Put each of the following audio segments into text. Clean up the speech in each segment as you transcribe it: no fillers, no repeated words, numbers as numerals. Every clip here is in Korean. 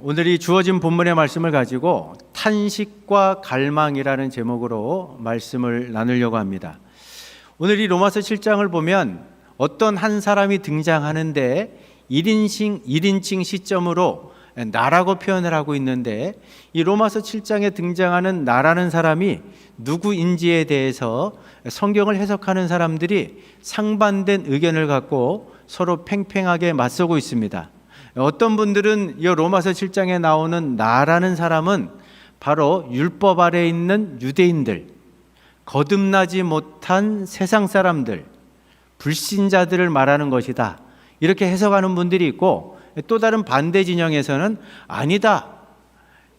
오늘이 주어진 본문의 말씀을 가지고 탄식과 갈망이라는 제목으로 말씀을 나누려고 합니다. 오늘 이 로마서 7장을 보면 어떤 한 사람이 등장하는데 1인칭 시점으로 나라고 표현을 하고 있는데, 이 로마서 7장에 등장하는 나라는 사람이 누구인지에 대해서 성경을 해석하는 사람들이 상반된 의견을 갖고 서로 팽팽하게 맞서고 있습니다. 어떤 분들은 이 로마서 7장에 나오는 나라는 사람은 바로 율법 아래에 있는 유대인들, 거듭나지 못한 세상 사람들, 불신자들을 말하는 것이다, 이렇게 해석하는 분들이 있고, 또 다른 반대 진영에서는 아니다,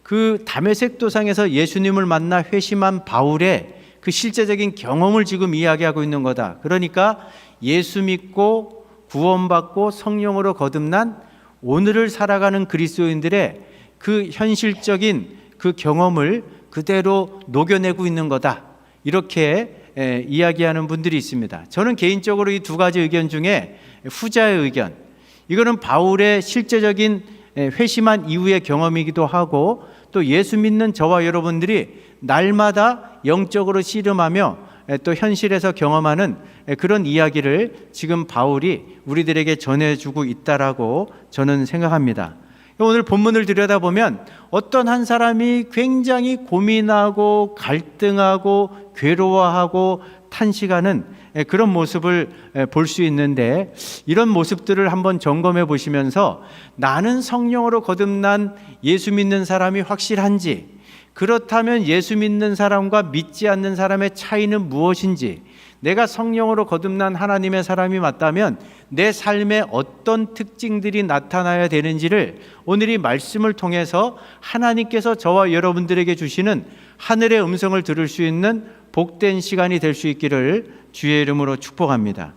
그 다메섹 도상에서 예수님을 만나 회심한 바울의 그 실제적인 경험을 지금 이야기하고 있는 거다. 그러니까 예수 믿고 구원받고 성령으로 거듭난 오늘을 살아가는 그리스도인들의 그 현실적인 그 경험을 그대로 녹여내고 있는 거다, 이렇게 이야기하는 분들이 있습니다. 저는 개인적으로 이 두 가지 의견 중에 후자의 의견, 이거는 바울의 실제적인 회심한 이후의 경험이기도 하고, 또 예수 믿는 저와 여러분들이 날마다 영적으로 씨름하며 또 현실에서 경험하는 그런 이야기를 지금 바울이 우리들에게 전해주고 있다라고 저는 생각합니다. 오늘 본문을 들여다보면 어떤 한 사람이 굉장히 고민하고 갈등하고 괴로워하고 탄식하는 그런 모습을 볼 수 있는데, 이런 모습들을 한번 점검해 보시면서 나는 성령으로 거듭난 예수 믿는 사람이 확실한지, 그렇다면 예수 믿는 사람과 믿지 않는 사람의 차이는 무엇인지, 내가 성령으로 거듭난 하나님의 사람이 맞다면 내 삶에 어떤 특징들이 나타나야 되는지를 오늘 이 말씀을 통해서 하나님께서 저와 여러분들에게 주시는 하늘의 음성을 들을 수 있는 복된 시간이 될 수 있기를 주의 이름으로 축복합니다.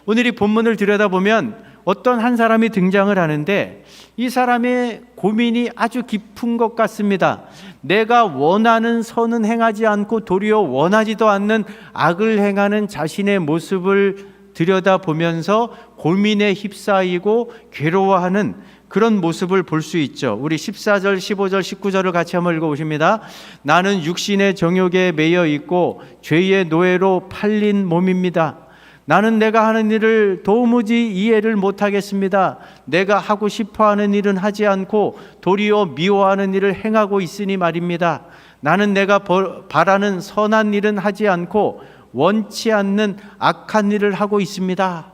오늘 이 본문을 들여다보면 어떤 한 사람이 등장을 하는데, 이 사람의 고민이 아주 깊은 것 같습니다. 내가 원하는 선은 행하지 않고 도리어 원하지도 않는 악을 행하는 자신의 모습을 들여다보면서 고민에 휩싸이고 괴로워하는 그런 모습을 볼 수 있죠. 우리 14절, 15절, 19절을 같이 한번 읽어보십니다. 나는 육신의 정욕에 매여 있고 죄의 노예로 팔린 몸입니다. 나는 내가 하는 일을 도무지 이해를 못하겠습니다. 내가 하고 싶어하는 일은 하지 않고 도리어 미워하는 일을 행하고 있으니 말입니다. 나는 내가 바라는 선한 일은 하지 않고 원치 않는 악한 일을 하고 있습니다.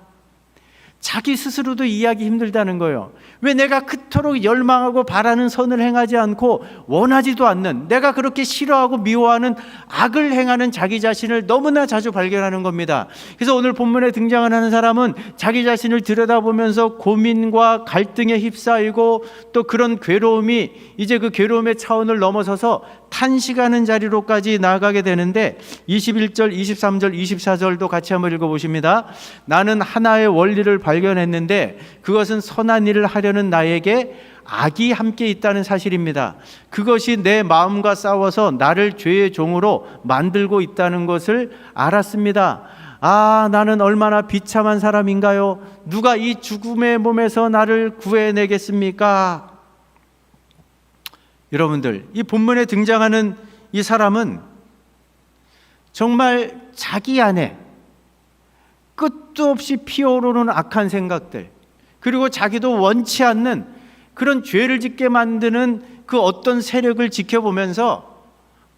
자기 스스로도 이해하기 힘들다는 거예요. 왜 내가 그토록 열망하고 바라는 선을 행하지 않고 원하지도 않는, 내가 그렇게 싫어하고 미워하는 악을 행하는 자기 자신을 너무나 자주 발견하는 겁니다. 그래서 오늘 본문에 등장하는 사람은 자기 자신을 들여다보면서 고민과 갈등에 휩싸이고, 또 그런 괴로움이 이제 그 괴로움의 차원을 넘어서서 탄식하는 자리로까지 나아가게 되는데, 21절, 23절, 24절도 같이 한번 읽어보십니다. 나는 하나의 원리를 발견했는데 그것은 선한 일을 하려는 나에게 악이 함께 있다는 사실입니다. 그것이 내 마음과 싸워서 나를 죄의 종으로 만들고 있다는 것을 알았습니다. 아, 나는 얼마나 비참한 사람인가요? 누가 이 죽음의 몸에서 나를 구해내겠습니까? 여러분들, 이 본문에 등장하는 이 사람은 정말 자기 안에 끝도 없이 피어오르는 악한 생각들, 그리고 자기도 원치 않는 그런 죄를 짓게 만드는 그 어떤 세력을 지켜보면서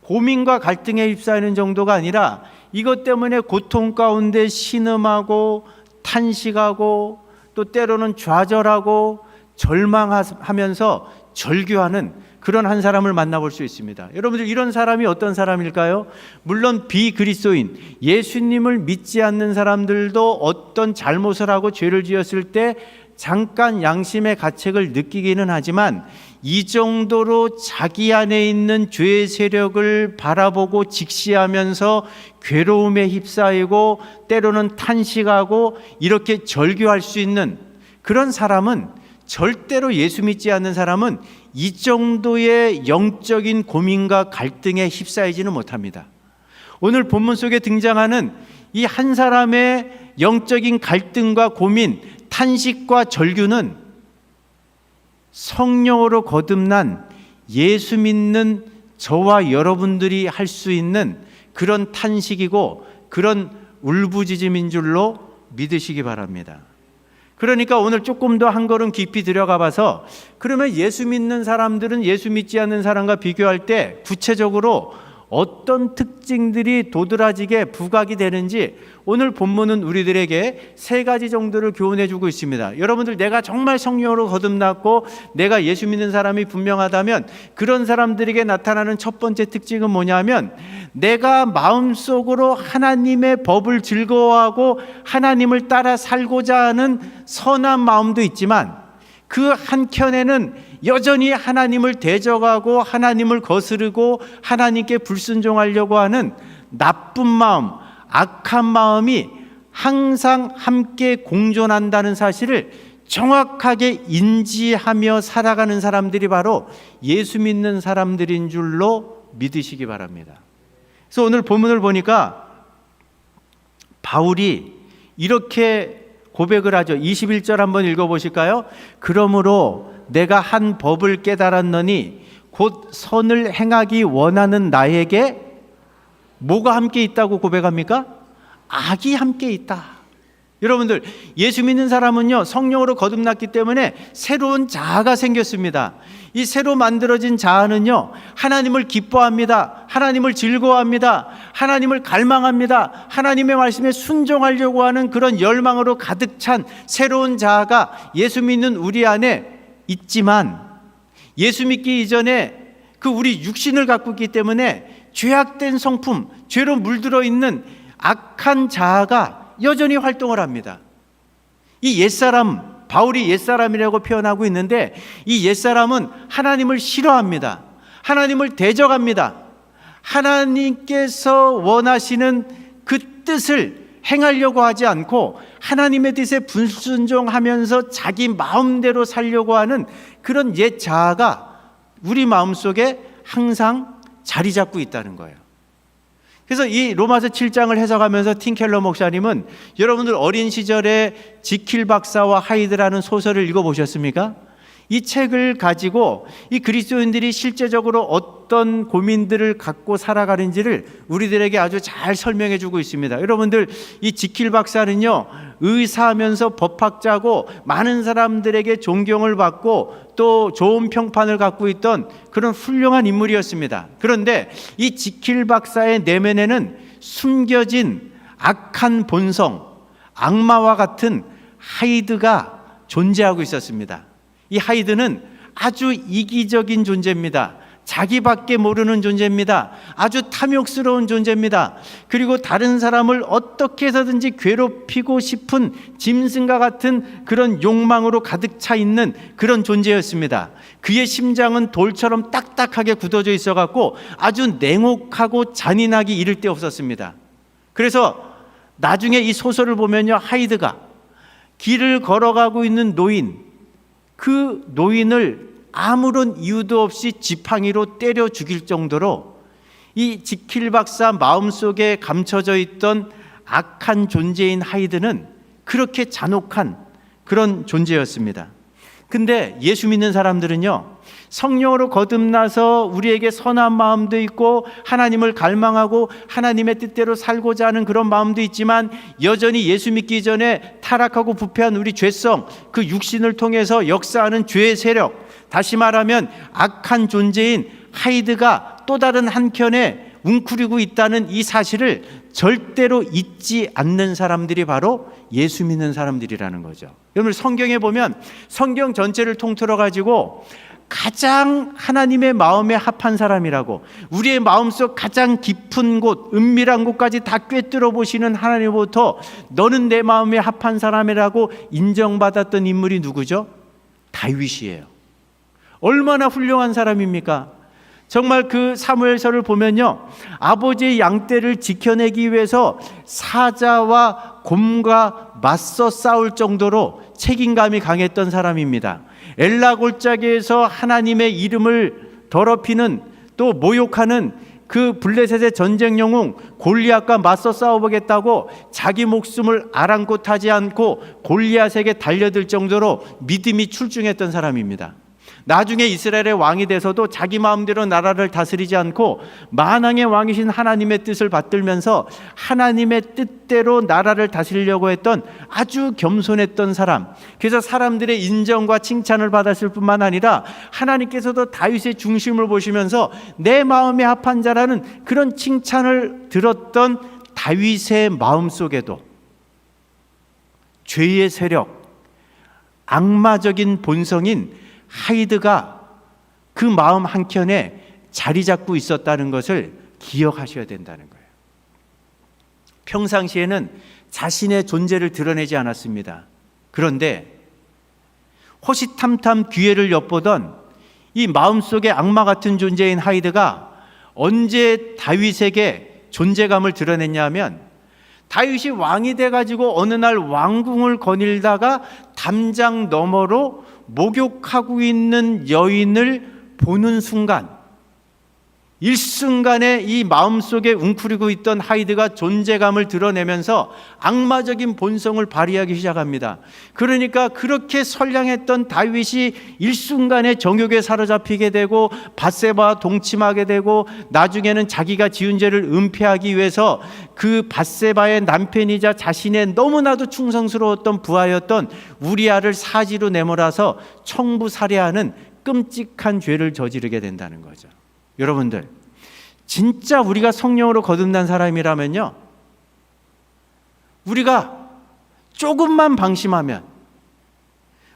고민과 갈등에 휩싸이는 정도가 아니라 이것 때문에 고통 가운데 신음하고 탄식하고, 또 때로는 좌절하고 절망하면서 절규하는 그런 한 사람을 만나볼 수 있습니다. 여러분들, 이런 사람이 어떤 사람일까요? 물론 비그리스도인, 예수님을 믿지 않는 사람들도 어떤 잘못을 하고 죄를 지었을 때 잠깐 양심의 가책을 느끼기는 하지만, 이 정도로 자기 안에 있는 죄의 세력을 바라보고 직시하면서 괴로움에 휩싸이고 때로는 탄식하고 이렇게 절규할 수 있는 그런 사람은, 절대로 예수 믿지 않는 사람은 이 정도의 영적인 고민과 갈등에 휩싸이지는 못합니다. 오늘 본문 속에 등장하는 이 한 사람의 영적인 갈등과 고민, 탄식과 절규는 성령으로 거듭난 예수 믿는 저와 여러분들이 할 수 있는 그런 탄식이고 그런 울부짖음인 줄로 믿으시기 바랍니다. 그러니까 오늘 조금 더 한 걸음 깊이 들어가 봐서, 그러면 예수 믿는 사람들은 예수 믿지 않는 사람과 비교할 때 구체적으로 어떤 특징들이 도드라지게 부각이 되는지 오늘 본문은 우리들에게 세 가지 정도를 교훈해 주고 있습니다. 여러분들, 내가 정말 성령으로 거듭났고 내가 예수 믿는 사람이 분명하다면 그런 사람들에게 나타나는 첫 번째 특징은 뭐냐면, 내가 마음속으로 하나님의 법을 즐거워하고 하나님을 따라 살고자 하는 선한 마음도 있지만 그 한켠에는 여전히 하나님을 대적하고 하나님을 거스르고 하나님께 불순종하려고 하는 나쁜 마음, 악한 마음이 항상 함께 공존한다는 사실을 정확하게 인지하며 살아가는 사람들이 바로 예수 믿는 사람들인 줄로 믿으시기 바랍니다. 그래서 오늘 본문을 보니까 바울이 이렇게 고백을 하죠. 21절 한번 읽어보실까요? 그러므로 내가 한 법을 깨달았노니 곧 선을 행하기 원하는 나에게 뭐가 함께 있다고 고백합니까? 악이 함께 있다. 여러분들, 예수 믿는 사람은요, 성령으로 거듭났기 때문에 새로운 자아가 생겼습니다. 이 새로 만들어진 자아는요, 하나님을 기뻐합니다. 하나님을 즐거워합니다. 하나님을 갈망합니다. 하나님의 말씀에 순종하려고 하는 그런 열망으로 가득 찬 새로운 자아가 예수 믿는 우리 안에 있지만, 예수 믿기 이전에 그 우리 육신을 갖고 있기 때문에 죄악된 성품, 죄로 물들어 있는 악한 자아가 여전히 활동을 합니다. 이 옛사람, 바울이 옛사람이라고 표현하고 있는데 이 옛사람은 하나님을 싫어합니다. 하나님을 대적합니다. 하나님께서 원하시는 그 뜻을 행하려고 하지 않고 하나님의 뜻에 불순종하면서 자기 마음대로 살려고 하는 그런 옛 자아가 우리 마음속에 항상 자리 잡고 있다는 거예요. 그래서 이 로마서 7장을 해석하면서 팀 켈러 목사님은, 여러분들 어린 시절에 지킬 박사와 하이드라는 소설을 읽어보셨습니까? 이 책을 가지고 이 그리스도인들이 실제적으로 어떤 고민들을 갖고 살아가는지를 우리들에게 아주 잘 설명해 주고 있습니다. 여러분들, 이 지킬 박사는요, 의사하면서 법학자고 많은 사람들에게 존경을 받고 또 좋은 평판을 갖고 있던 그런 훌륭한 인물이었습니다. 그런데 이 지킬 박사의 내면에는 숨겨진 악한 본성, 악마와 같은 하이드가 존재하고 있었습니다. 이 하이드는 아주 이기적인 존재입니다. 자기밖에 모르는 존재입니다. 아주 탐욕스러운 존재입니다. 그리고 다른 사람을 어떻게 해서든지 괴롭히고 싶은 짐승과 같은 그런 욕망으로 가득 차 있는 그런 존재였습니다. 그의 심장은 돌처럼 딱딱하게 굳어져 있어갖고 아주 냉혹하고 잔인하기 이를 데 없었습니다. 그래서 나중에 이 소설을 보면요, 하이드가 길을 걸어가고 있는 노인, 그 노인을 아무런 이유도 없이 지팡이로 때려 죽일 정도로 이 지킬 박사 마음속에 감춰져 있던 악한 존재인 하이드는 그렇게 잔혹한 그런 존재였습니다. 근데 예수 믿는 사람들은요, 성령으로 거듭나서 우리에게 선한 마음도 있고 하나님을 갈망하고 하나님의 뜻대로 살고자 하는 그런 마음도 있지만, 여전히 예수 믿기 전에 타락하고 부패한 우리 죄성, 그 육신을 통해서 역사하는 죄의 세력, 다시 말하면 악한 존재인 하이드가 또 다른 한켠에 웅크리고 있다는 이 사실을 절대로 잊지 않는 사람들이 바로 예수 믿는 사람들이라는 거죠. 여러분, 성경에 보면 성경 전체를 통틀어 가지고 가장 하나님의 마음에 합한 사람이라고, 우리의 마음속 가장 깊은 곳, 은밀한 곳까지 다 꿰뚫어 보시는 하나님으로부터 너는 내 마음에 합한 사람이라고 인정받았던 인물이 누구죠? 다윗이에요. 얼마나 훌륭한 사람입니까? 정말 그 사무엘서를 보면요, 아버지의 양떼를 지켜내기 위해서 사자와 곰과 맞서 싸울 정도로 책임감이 강했던 사람입니다. 엘라 골짜기에서 하나님의 이름을 더럽히는, 또 모욕하는 그 블레셋의 전쟁 영웅 골리앗과 맞서 싸워보겠다고 자기 목숨을 아랑곳하지 않고 골리앗에게 달려들 정도로 믿음이 출중했던 사람입니다. 나중에 이스라엘의 왕이 돼서도 자기 마음대로 나라를 다스리지 않고 만왕의 왕이신 하나님의 뜻을 받들면서 하나님의 뜻대로 나라를 다스리려고 했던 아주 겸손했던 사람, 그래서 사람들의 인정과 칭찬을 받았을 뿐만 아니라 하나님께서도 다윗의 중심을 보시면서 내 마음에 합한 자라는 그런 칭찬을 들었던 다윗의 마음속에도 죄의 세력, 악마적인 본성인 하이드가 그 마음 한켠에 자리 잡고 있었다는 것을 기억하셔야 된다는 거예요. 평상시에는 자신의 존재를 드러내지 않았습니다. 그런데 호시탐탐 기회를 엿보던 이 마음속에 악마 같은 존재인 하이드가 언제 다윗에게 존재감을 드러냈냐 하면, 다윗이 왕이 돼가지고 어느 날 왕궁을 거닐다가 담장 너머로 목욕하고 있는 여인을 보는 순간, 일순간에 이 마음속에 웅크리고 있던 하이드가 존재감을 드러내면서 악마적인 본성을 발휘하기 시작합니다. 그러니까 그렇게 선량했던 다윗이 일순간에 정욕에 사로잡히게 되고 밧세바와 동침하게 되고, 나중에는 자기가 지은 죄를 은폐하기 위해서 그 밧세바의 남편이자 자신의 너무나도 충성스러웠던 부하였던 우리아를 사지로 내몰아서 청부 살해하는 끔찍한 죄를 저지르게 된다는 거죠. 여러분들, 진짜 우리가 성령으로 거듭난 사람이라면요, 우리가 조금만 방심하면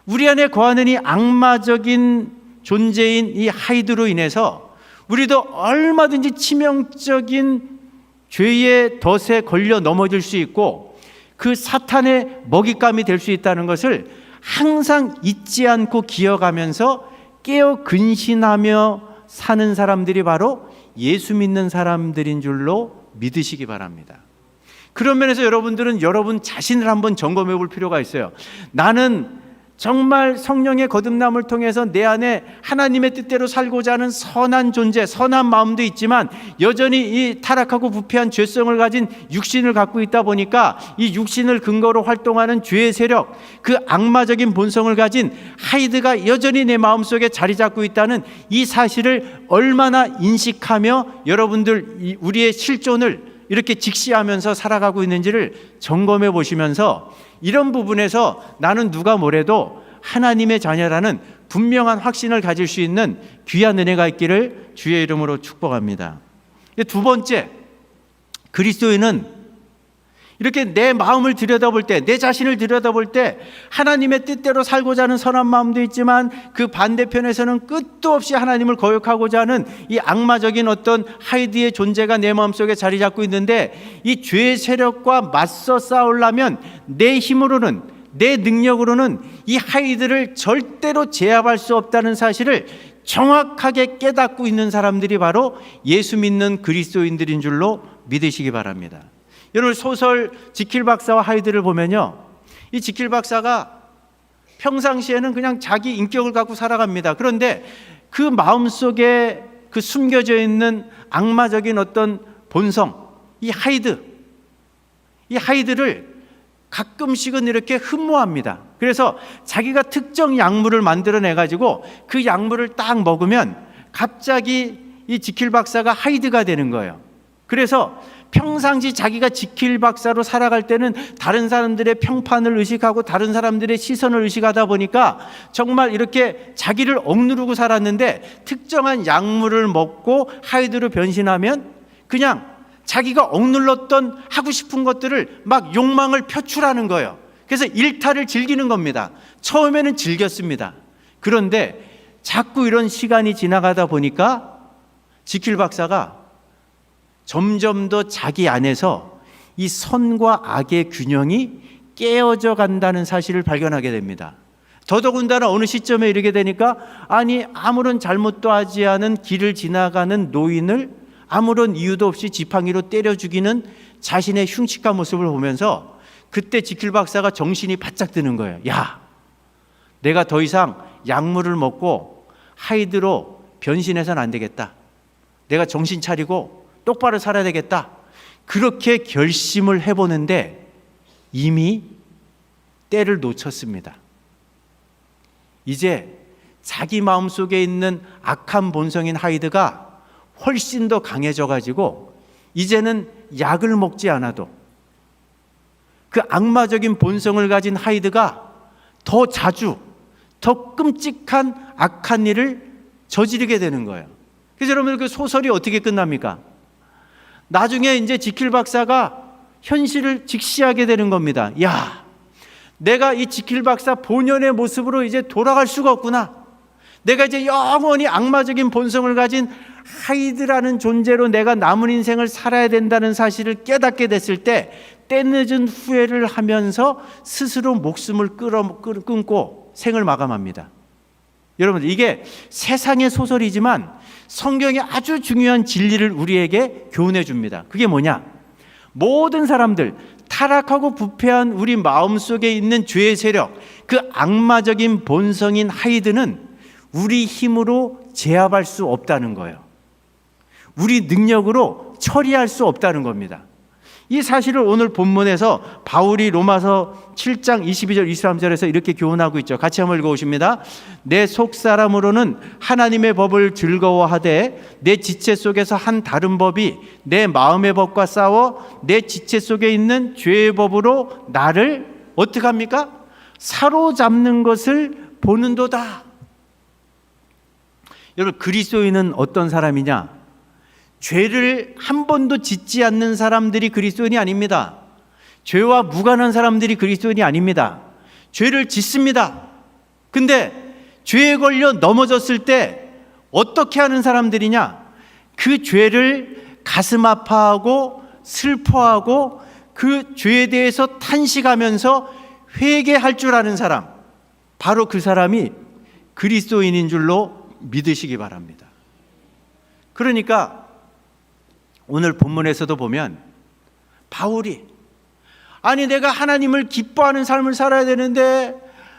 우리 안에 거하는 이 악마적인 존재인 이 하이드로 인해서 우리도 얼마든지 치명적인 죄의 덫에 걸려 넘어질 수 있고 그 사탄의 먹잇감이 될 수 있다는 것을 항상 잊지 않고 기억하면서 깨어 근신하며 사는 사람들이 바로 예수 믿는 사람들인 줄로 믿으시기 바랍니다. 그런 면에서 여러분들은 여러분 자신을 한번 점검해 볼 필요가 있어요. 나는 정말 성령의 거듭남을 통해서 내 안에 하나님의 뜻대로 살고자 하는 선한 존재, 선한 마음도 있지만 여전히 이 타락하고 부패한 죄성을 가진 육신을 갖고 있다 보니까 이 육신을 근거로 활동하는 죄의 세력, 그 악마적인 본성을 가진 하이드가 여전히 내 마음속에 자리 잡고 있다는 이 사실을 얼마나 인식하며 여러분들 우리의 실존을 이렇게 직시하면서 살아가고 있는지를 점검해 보시면서 이런 부분에서 나는 누가 뭐래도 하나님의 자녀라는 분명한 확신을 가질 수 있는 귀한 은혜가 있기를 주의 이름으로 축복합니다. 두 번째, 그리스도인은 이렇게 내 마음을 들여다볼 때, 내 자신을 들여다볼 때 하나님의 뜻대로 살고자 하는 선한 마음도 있지만 그 반대편에서는 끝도 없이 하나님을 거역하고자 하는 이 악마적인 어떤 하이드의 존재가 내 마음속에 자리 잡고 있는데, 이 죄의 세력과 맞서 싸우려면 내 힘으로는, 내 능력으로는 이 하이드를 절대로 제압할 수 없다는 사실을 정확하게 깨닫고 있는 사람들이 바로 예수 믿는 그리스도인들인 줄로 믿으시기 바랍니다. 여러분, 소설 지킬 박사와 하이드를 보면요, 이 지킬 박사가 평상시에는 그냥 자기 인격을 갖고 살아갑니다. 그런데 그 마음속에 그 숨겨져 있는 악마적인 어떤 본성, 이 하이드를 가끔씩은 이렇게 흠모합니다. 그래서 자기가 특정 약물을 만들어내 가지고 그 약물을 딱 먹으면 갑자기 이 지킬 박사가 하이드가 되는 거예요. 그래서 평상시 자기가 지킬 박사로 살아갈 때는 다른 사람들의 평판을 의식하고 다른 사람들의 시선을 의식하다 보니까 정말 이렇게 자기를 억누르고 살았는데, 특정한 약물을 먹고 하이드로 변신하면 그냥 자기가 억눌렀던 하고 싶은 것들을 막 욕망을 표출하는 거예요. 그래서 일탈을 즐기는 겁니다. 처음에는 즐겼습니다. 그런데 자꾸 이런 시간이 지나가다 보니까 지킬 박사가 점점 더 자기 안에서 이 선과 악의 균형이 깨어져 간다는 사실을 발견하게 됩니다. 더더군다나 어느 시점에 이르게 되니까 아니 아무런 잘못도 하지 않은 길을 지나가는 노인을 아무런 이유도 없이 지팡이로 때려 죽이는 자신의 흉측한 모습을 보면서 그때 지킬 박사가 정신이 바짝 드는 거예요. 야, 내가 더 이상 약물을 먹고 하이드로 변신해서는 안 되겠다. 내가 정신 차리고 똑바로 살아야 되겠다. 그렇게 결심을 해보는데 이미 때를 놓쳤습니다. 이제 자기 마음속에 있는 악한 본성인 하이드가 훨씬 더 강해져 가지고 이제는 약을 먹지 않아도 그 악마적인 본성을 가진 하이드가 더 자주 더 끔찍한 악한 일을 저지르게 되는 거예요. 그래서 여러분들 그 소설이 어떻게 끝납니까? 나중에 이제 지킬 박사가 현실을 직시하게 되는 겁니다. 야, 내가 이 지킬 박사 본연의 모습으로 이제 돌아갈 수가 없구나. 내가 이제 영원히 악마적인 본성을 가진 하이드라는 존재로 내가 남은 인생을 살아야 된다는 사실을 깨닫게 됐을 때 때늦은 후회를 하면서 스스로 목숨을 끊고 생을 마감합니다. 여러분, 이게 세상의 소설이지만 성경의 아주 중요한 진리를 우리에게 교훈해 줍니다. 그게 뭐냐? 모든 사람들, 타락하고 부패한 우리 마음속에 있는 죄의 세력, 그 악마적인 본성인 하이드는 우리 힘으로 제압할 수 없다는 거예요. 우리 능력으로 처리할 수 없다는 겁니다. 이 사실을 오늘 본문에서 바울이 로마서 7장 22절 23절에서 이렇게 교훈하고 있죠. 같이 한번 읽어보십니다. 내 속사람으로는 하나님의 법을 즐거워하되 내 지체 속에서 한 다른 법이 내 마음의 법과 싸워 내 지체 속에 있는 죄의 법으로 나를 어떻게 합니까? 사로잡는 것을 보는도다. 여러분, 그리스도인은 어떤 사람이냐? 죄를 한 번도 짓지 않는 사람들이 그리스도인이 아닙니다. 죄와 무관한 사람들이 그리스도인이 아닙니다. 죄를 짓습니다. 근데 죄에 걸려 넘어졌을 때 어떻게 하는 사람들이냐? 그 죄를 가슴 아파하고 슬퍼하고 그 죄에 대해서 탄식하면서 회개할 줄 아는 사람, 바로 그 사람이 그리스도인인 줄로 믿으시기 바랍니다. 그러니까 오늘 본문에서도 보면 바울이 아니 내가 하나님을 기뻐하는 삶을 살아야 되는데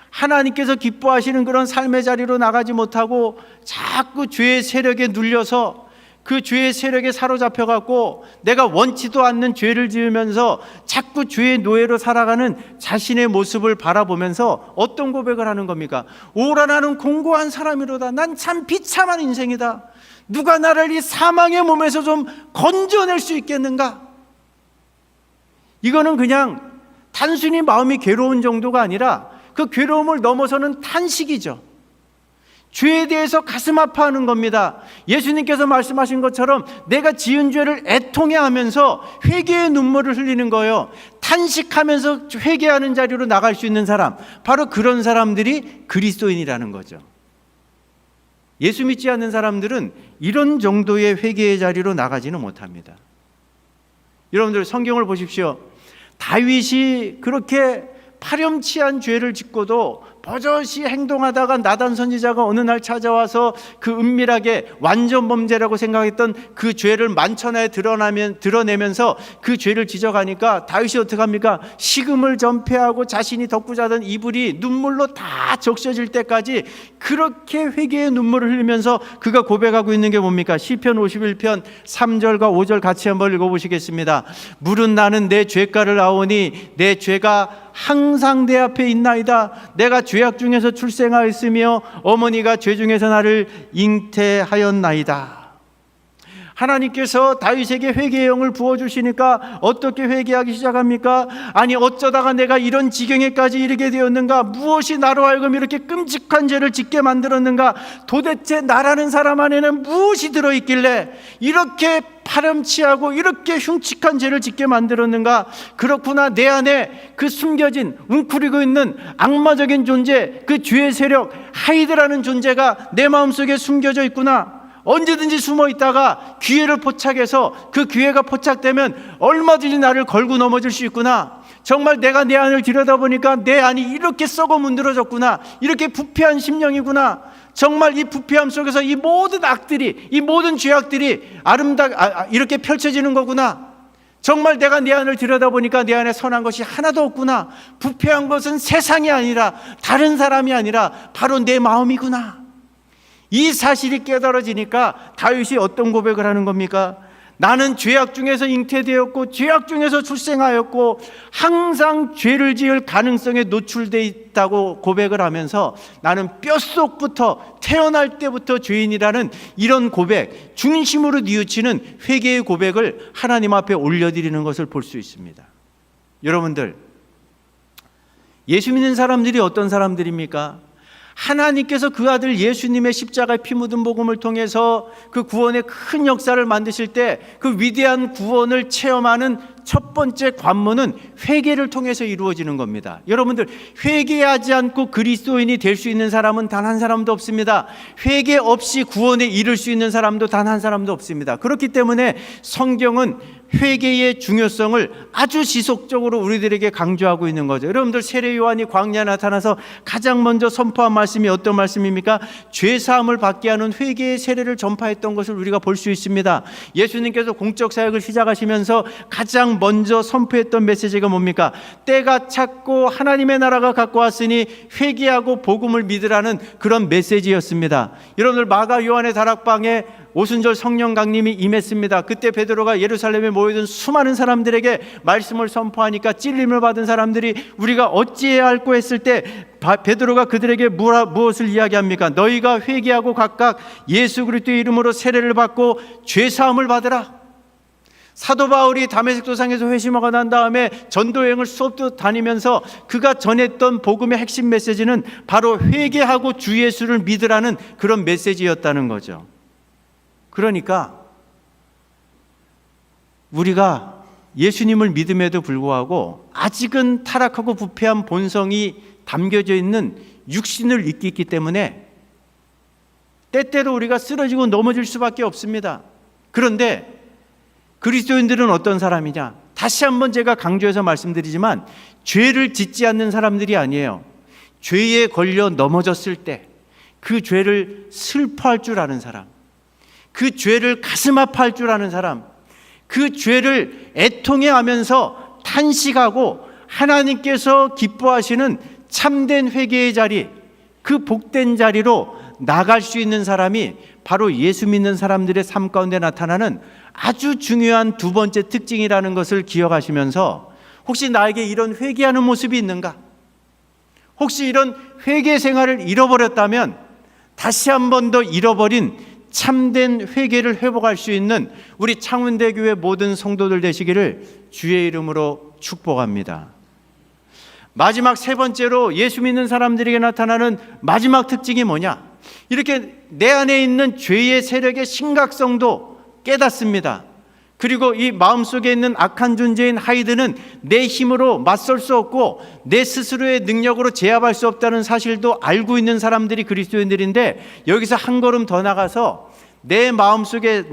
하나님께서 기뻐하시는 그런 삶의 자리로 나가지 못하고 자꾸 죄의 세력에 눌려서 그 죄의 세력에 사로잡혀 갖고 내가 원치도 않는 죄를 지으면서 자꾸 죄의 노예로 살아가는 자신의 모습을 바라보면서 어떤 고백을 하는 겁니까? 오라 나는 공고한 사람이로다. 난 참 비참한 인생이다. 누가 나를 이 사망의 몸에서 좀 건져낼 수 있겠는가? 이거는 그냥 단순히 마음이 괴로운 정도가 아니라 그 괴로움을 넘어서는 탄식이죠. 죄에 대해서 가슴 아파하는 겁니다. 예수님께서 말씀하신 것처럼 내가 지은 죄를 애통해하면서 회개의 눈물을 흘리는 거예요. 탄식하면서 회개하는 자리로 나갈 수 있는 사람, 바로 그런 사람들이 그리스도인이라는 거죠. 예수 믿지 않는 사람들은 이런 정도의 회개의 자리로 나가지는 못합니다. 여러분들 성경을 보십시오. 다윗이 그렇게 파렴치한 죄를 짓고도 버젓이 행동하다가 나단 선지자가 어느 날 찾아와서 그 은밀하게 완전 범죄라고 생각했던 그 죄를 만천하에 드러내면서 그 죄를 지적하니까 다윗이 어떻게 합니까? 식음을 전폐하고 자신이 덮고 자던 이불이 눈물로 다 적셔질 때까지 그렇게 회개의 눈물을 흘리면서 그가 고백하고 있는 게 뭡니까? 시편 51편 3절과 5절 같이 한번 읽어보시겠습니다. 물은 나는 내 죄가를 아오니 내 죄가 항상 내 앞에 있나이다. 내가 죄악 중에서 출생하였으며 어머니가 죄 중에서 나를 잉태하였나이다. 하나님께서 다윗에게 회개의 영을 부어주시니까 어떻게 회개하기 시작합니까? 아니 어쩌다가 내가 이런 지경에까지 이르게 되었는가? 무엇이 나로 하여금 이렇게 끔찍한 죄를 짓게 만들었는가? 도대체 나라는 사람 안에는 무엇이 들어있길래 이렇게 파렴치하고 이렇게 흉측한 죄를 짓게 만들었는가? 그렇구나, 내 안에 그 숨겨진 웅크리고 있는 악마적인 존재, 그 죄의 세력 하이드라는 존재가 내 마음속에 숨겨져 있구나. 언제든지 숨어 있다가 기회를 포착해서 그 기회가 포착되면 얼마든지 나를 걸고 넘어질 수 있구나. 정말 내가 내 안을 들여다보니까 내 안이 이렇게 썩어 문드러졌구나. 이렇게 부패한 심령이구나. 정말 이 부패함 속에서 이 모든 악들이, 이 모든 죄악들이 이렇게 펼쳐지는 거구나. 정말 내가 내 안을 들여다보니까 내 안에 선한 것이 하나도 없구나. 부패한 것은 세상이 아니라 다른 사람이 아니라 바로 내 마음이구나. 이 사실이 깨달아지니까 다윗이 어떤 고백을 하는 겁니까? 나는 죄악 중에서 잉태되었고 죄악 중에서 출생하였고 항상 죄를 지을 가능성에 노출되어 있다고 고백을 하면서 나는 뼛속부터 태어날 때부터 죄인이라는 이런 고백, 중심으로 뉘우치는 회개의 고백을 하나님 앞에 올려드리는 것을 볼 수 있습니다. 여러분들, 예수 믿는 사람들이 어떤 사람들입니까? 하나님께서 그 아들 예수님의 십자가의 피 묻은 복음을 통해서 그 구원의 큰 역사를 만드실 때 그 위대한 구원을 체험하는 첫 번째 관문은 회개를 통해서 이루어지는 겁니다. 여러분들, 회개하지 않고 그리스도인이 될 수 있는 사람은 단 한 사람도 없습니다. 회개 없이 구원에 이를 수 있는 사람도 단 한 사람도 없습니다. 그렇기 때문에 성경은 회개의 중요성을 아주 지속적으로 우리들에게 강조하고 있는 거죠. 여러분들, 세례 요한이 광야에 나타나서 가장 먼저 선포한 말씀이 어떤 말씀입니까? 죄 사함을 받게 하는 회개의 세례를 전파했던 것을 우리가 볼 수 있습니다. 예수님께서 공적 사역을 시작하시면서 가장 먼저 선포했던 메시지가 뭡니까? 때가 찼고 하나님의 나라가 가까워 왔으니 회개하고 복음을 믿으라는 그런 메시지였습니다. 여러분들, 마가 요한의 다락방에 오순절 성령 강림이 임했습니다. 그때 베드로가 예루살렘에 모여든 수많은 사람들에게 말씀을 선포하니까 찔림을 받은 사람들이 우리가 어찌해야 할꼬 했을 때 베드로가 그들에게 무엇을 이야기합니까? 너희가 회개하고 각각 예수 그리스도의 이름으로 세례를 받고 죄 사함을 받으라. 사도 바울이 다메섹 도상에서 회심하고 난 다음에 전도여행을 수업도 다니면서 그가 전했던 복음의 핵심 메시지는 바로 회개하고 주 예수를 믿으라는 그런 메시지였다는 거죠. 그러니까 우리가 예수님을 믿음에도 불구하고 아직은 타락하고 부패한 본성이 담겨져 있는 육신을 입고 있기 때문에 때때로 우리가 쓰러지고 넘어질 수밖에 없습니다. 그런데 그리스도인들은 어떤 사람이냐? 다시 한번 제가 강조해서 말씀드리지만 죄를 짓지 않는 사람들이 아니에요. 죄에 걸려 넘어졌을 때 그 죄를 슬퍼할 줄 아는 사람, 그 죄를 가슴 아파할 줄 아는 사람, 그 죄를 애통해하면서 탄식하고 하나님께서 기뻐하시는 참된 회개의 자리, 그 복된 자리로 나갈 수 있는 사람이 바로 예수 믿는 사람들의 삶 가운데 나타나는 아주 중요한 두 번째 특징이라는 것을 기억하시면서, 혹시 나에게 이런 회개하는 모습이 있는가? 혹시 이런 회개 생활을 잃어버렸다면 다시 한 번 더 잃어버린 참된 회개를 회복할 수 있는 우리 창운대교회 모든 성도들 되시기를 주의 이름으로 축복합니다. 마지막 세 번째로 예수 믿는 사람들에게 나타나는 마지막 특징이 뭐냐? 이렇게 내 안에 있는 죄의 세력의 심각성도 깨닫습니다. 그리고 이 마음속에 있는 악한 존재인 하이드는 내 힘으로 맞설 수 없고 내 스스로의 능력으로 제압할 수 없다는 사실도 알고 있는 사람들이 그리스도인들인데, 여기서 한 걸음 더 나가서 내 마음속에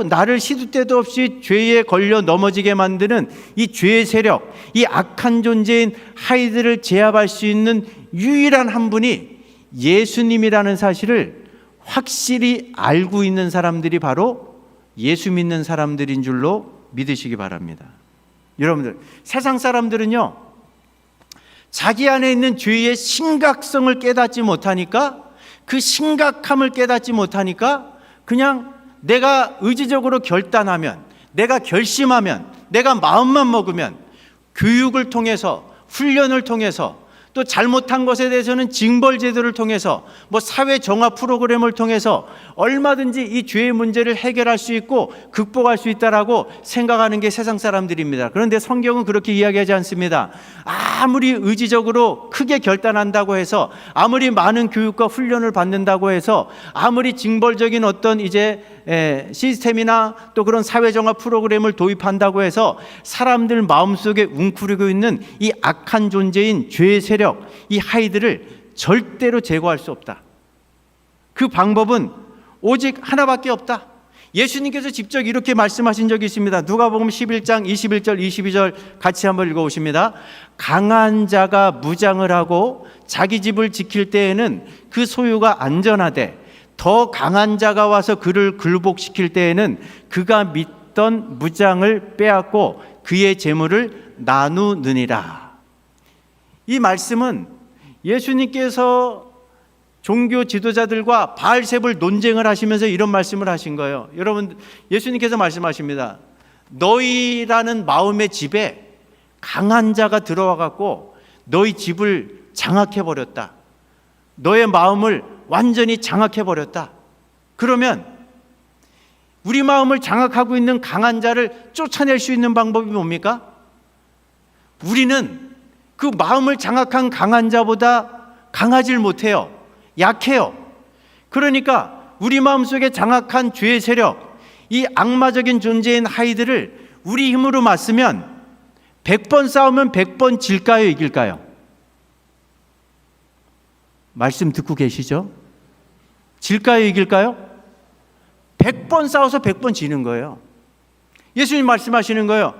나를 시도 때도 없이 죄에 걸려 넘어지게 만드는 이 죄의 세력, 이 악한 존재인 하이드를 제압할 수 있는 유일한 한 분이 예수님이라는 사실을 확실히 알고 있는 사람들이 바로 예수 믿는 사람들인 줄로 믿으시기 바랍니다. 여러분들, 세상 사람들은요, 자기 안에 있는 죄의 심각성을 깨닫지 못하니까, 그 심각함을 깨닫지 못하니까 그냥 내가 의지적으로 결단하면, 내가 결심하면, 내가 마음만 먹으면 교육을 통해서, 훈련을 통해서, 또 잘못한 것에 대해서는 징벌 제도를 통해서, 사회 정화 프로그램을 통해서 얼마든지 이 죄의 문제를 해결할 수 있고 극복할 수 있다라고 생각하는 게 세상 사람들입니다. 그런데 성경은 그렇게 이야기하지 않습니다. 아무리 의지적으로 크게 결단한다고 해서, 아무리 많은 교육과 훈련을 받는다고 해서, 아무리 징벌적인 어떤 시스템이나 또 그런 사회 정화 프로그램을 도입한다고 해서 사람들 마음속에 웅크리고 있는 이 악한 존재인 죄의 세력, 이 하이드를 절대로 제거할 수 없다. 그 방법은 오직 하나밖에 없다. 예수님께서 직접 이렇게 말씀하신 적이 있습니다. 누가복음 11장 21절 22절 같이 한번 읽어보십니다. 강한 자가 무장을 하고 자기 집을 지킬 때에는 그 소유가 안전하되, 더 강한 자가 와서 그를 굴복시킬 때에는 그가 믿던 무장을 빼앗고 그의 재물을 나누느니라. 이 말씀은 예수님께서 종교 지도자들과 바알셉을 논쟁을 하시면서 이런 말씀을 하신 거예요. 여러분, 예수님께서 말씀하십니다. 너희라는 마음의 집에 강한 자가 들어와 갖고 너희 집을 장악해 버렸다. 너의 마음을 완전히 장악해 버렸다. 그러면 우리 마음을 장악하고 있는 강한 자를 쫓아낼 수 있는 방법이 뭡니까? 우리는 그 마음을 장악한 강한 자보다 강하질 못해요. 약해요. 그러니까 우리 마음속에 장악한 죄의 세력, 이 악마적인 존재인 하이드를 우리 힘으로 맞으면 100번 싸우면 100번 질까요? 이길까요? 말씀 듣고 계시죠? 질까요? 이길까요? 100번 싸워서 100번 지는 거예요. 예수님 말씀하시는 거예요.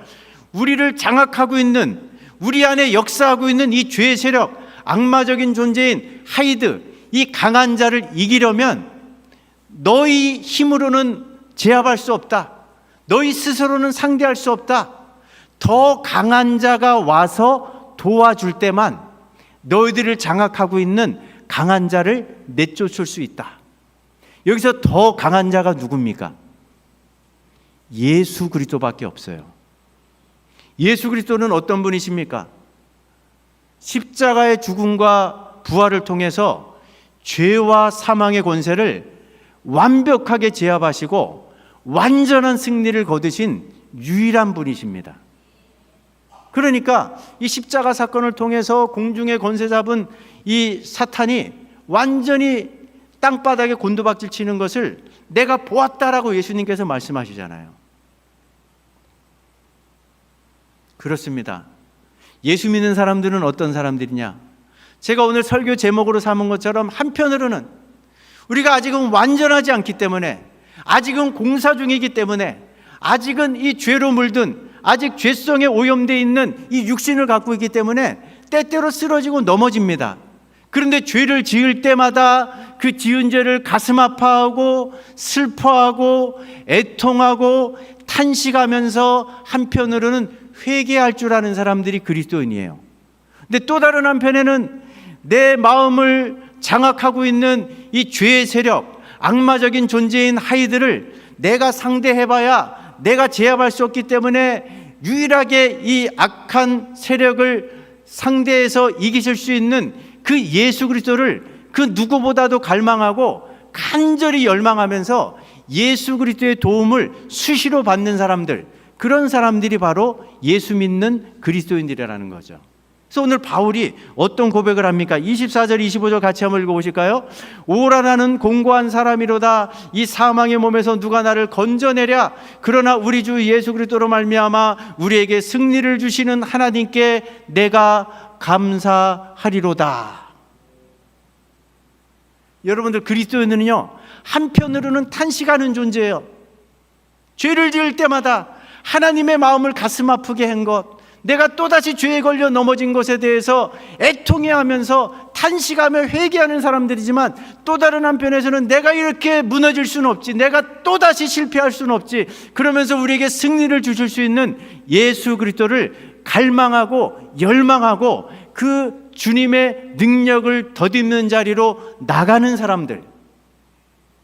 우리를 장악하고 있는, 우리 안에 역사하고 있는 이 죄의 세력, 악마적인 존재인 하이드, 이 강한 자를 이기려면 너희 힘으로는 제압할 수 없다. 너희 스스로는 상대할 수 없다. 더 강한 자가 와서 도와줄 때만 너희들을 장악하고 있는 강한 자를 내쫓을 수 있다. 여기서 더 강한 자가 누굽니까? 예수 그리스도밖에 없어요. 예수 그리스도는 어떤 분이십니까? 십자가의 죽음과 부활을 통해서 죄와 사망의 권세를 완벽하게 제압하시고 완전한 승리를 거두신 유일한 분이십니다. 그러니까 이 십자가 사건을 통해서 공중의 권세 잡은 이 사탄이 완전히 땅바닥에 곤두박질 치는 것을 내가 보았다라고 예수님께서 말씀하시잖아요. 그렇습니다. 예수 믿는 사람들은 어떤 사람들이냐? 제가 오늘 설교 제목으로 삼은 것처럼 한편으로는 우리가 아직은 완전하지 않기 때문에, 아직은 공사 중이기 때문에, 아직은 이 죄로 물든, 아직 죄성에 오염되어 있는 이 육신을 갖고 있기 때문에 때때로 쓰러지고 넘어집니다. 그런데 죄를 지을 때마다 그 지은 죄를 가슴 아파하고 슬퍼하고 애통하고 탄식하면서 한편으로는 회개할 줄 아는 사람들이 그리스도인이에요. 근데 또 다른 한편에는 내 마음을 장악하고 있는 이 죄의 세력, 악마적인 존재인 하이드를 내가 상대해봐야 내가 제압할 수 없기 때문에 유일하게 이 악한 세력을 상대해서 이기실 수 있는 그 예수 그리스도를 그 누구보다도 갈망하고 간절히 열망하면서 예수 그리스도의 도움을 수시로 받는 사람들, 그런 사람들이 바로 예수 믿는 그리스도인들이라는 거죠. 그래서 오늘 바울이 어떤 고백을 합니까? 24절 25절 같이 한번 읽어보실까요? 오라 나는 공고한 사람이로다. 이 사망의 몸에서 누가 나를 건져내랴. 그러나 우리 주 예수 그리스도로 말미암아 우리에게 승리를 주시는 하나님께 내가 감사하리로다. 여러분들, 그리스도인은요 한편으로는 탄식하는 존재예요. 죄를 지을 때마다 하나님의 마음을 가슴 아프게 한 것, 내가 또다시 죄에 걸려 넘어진 것에 대해서 애통해하면서 탄식하며 회개하는 사람들이지만, 또 다른 한편에서는 내가 이렇게 무너질 수는 없지, 내가 또다시 실패할 수는 없지, 그러면서 우리에게 승리를 주실 수 있는 예수 그리스도를 갈망하고 열망하고 그 주님의 능력을 덧입는 자리로 나가는 사람들.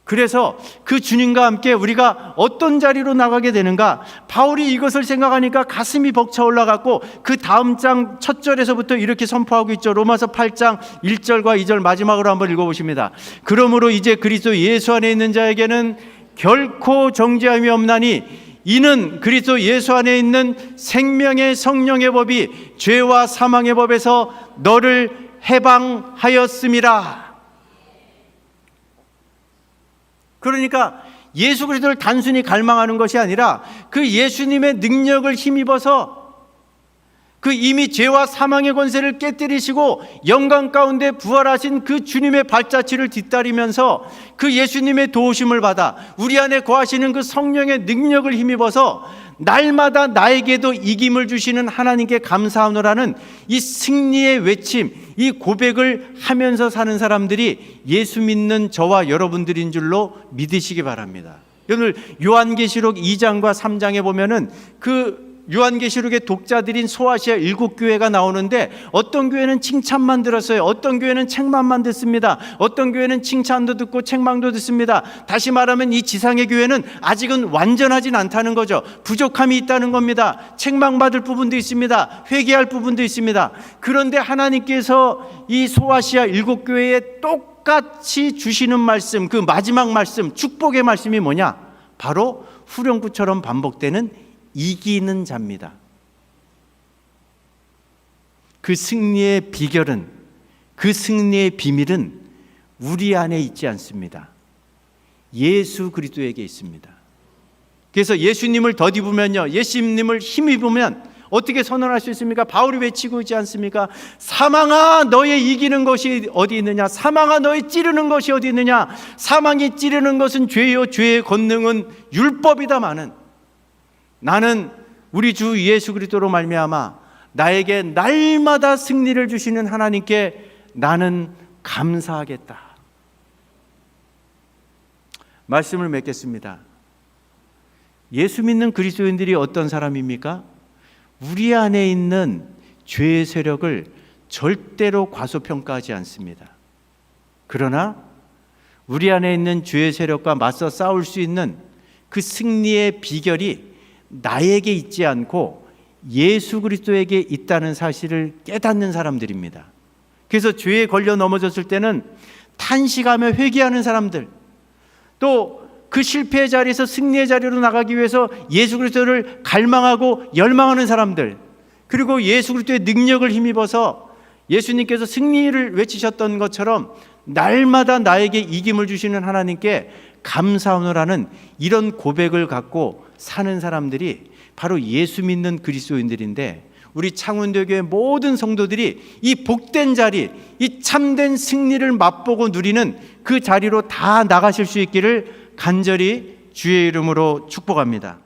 그래서 그 주님과 함께 우리가 어떤 자리로 나가게 되는가? 바울이 이것을 생각하니까 가슴이 벅차 올라갔고 그 다음 장 첫 절에서부터 이렇게 선포하고 있죠. 로마서 8장 1절과 2절 마지막으로 한번 읽어보십니다. 그러므로 이제 그리스도 예수 안에 있는 자에게는 결코 정죄함이 없나니 이는 그리스도 예수 안에 있는 생명의 성령의 법이 죄와 사망의 법에서 너를 해방하였음이라. 그러니까 예수 그리스도를 단순히 갈망하는 것이 아니라 그 예수님의 능력을 힘입어서 그 이미 죄와 사망의 권세를 깨뜨리시고 영광 가운데 부활하신 그 주님의 발자취를 뒤따르면서 그 예수님의 도우심을 받아 우리 안에 거하시는 그 성령의 능력을 힘입어서 날마다 나에게도 이김을 주시는 하나님께 감사하노라는 이 승리의 외침, 이 고백을 하면서 사는 사람들이 예수 믿는 저와 여러분들인 줄로 믿으시기 바랍니다. 오늘 요한계시록 2장과 3장에 보면은 그 요한계시록의 독자들인 소아시아 7교회가 나오는데 어떤 교회는 칭찬만 들었어요. 어떤 교회는 책망만 듣습니다. 어떤 교회는 칭찬도 듣고 책망도 듣습니다. 다시 말하면 이 지상의 교회는 아직은 완전하진 않다는 거죠. 부족함이 있다는 겁니다. 책망받을 부분도 있습니다. 회개할 부분도 있습니다. 그런데 하나님께서 이 소아시아 7교회에 똑같이 주시는 말씀, 그 마지막 말씀, 축복의 말씀이 뭐냐? 바로 후렴구처럼 반복되는 이기는 자입니다. 그 승리의 비결은, 그 승리의 비밀은 우리 안에 있지 않습니다. 예수 그리스도에게 있습니다. 그래서 예수님을 덧입으면요, 예수님을 힘입으면 어떻게 선언할 수 있습니까? 바울이 외치고 있지 않습니까? 사망아 너의 이기는 것이 어디 있느냐? 사망아 너의 찌르는 것이 어디 있느냐? 사망이 찌르는 것은 죄요, 죄의 권능은 율법이다마는 나는 우리 주 예수 그리스도로 말미암아 나에게 날마다 승리를 주시는 하나님께 나는 감사하겠다. 말씀을 맺겠습니다. 예수 믿는 그리스도인들이 어떤 사람입니까? 우리 안에 있는 죄의 세력을 절대로 과소평가하지 않습니다. 그러나 우리 안에 있는 죄의 세력과 맞서 싸울 수 있는 그 승리의 비결이 나에게 있지 않고 예수 그리스도에게 있다는 사실을 깨닫는 사람들입니다. 그래서 죄에 걸려 넘어졌을 때는 탄식하며 회개하는 사람들, 또 그 실패의 자리에서 승리의 자리로 나가기 위해서 예수 그리스도를 갈망하고 열망하는 사람들, 그리고 예수 그리스도의 능력을 힘입어서 예수님께서 승리를 외치셨던 것처럼 날마다 나에게 이김을 주시는 하나님께 감사하노라는 이런 고백을 갖고 사는 사람들이 바로 예수 믿는 그리스도인들인데, 우리 창원대교회 모든 성도들이 이 복된 자리, 이 참된 승리를 맛보고 누리는 그 자리로 다 나가실 수 있기를 간절히 주의 이름으로 축복합니다.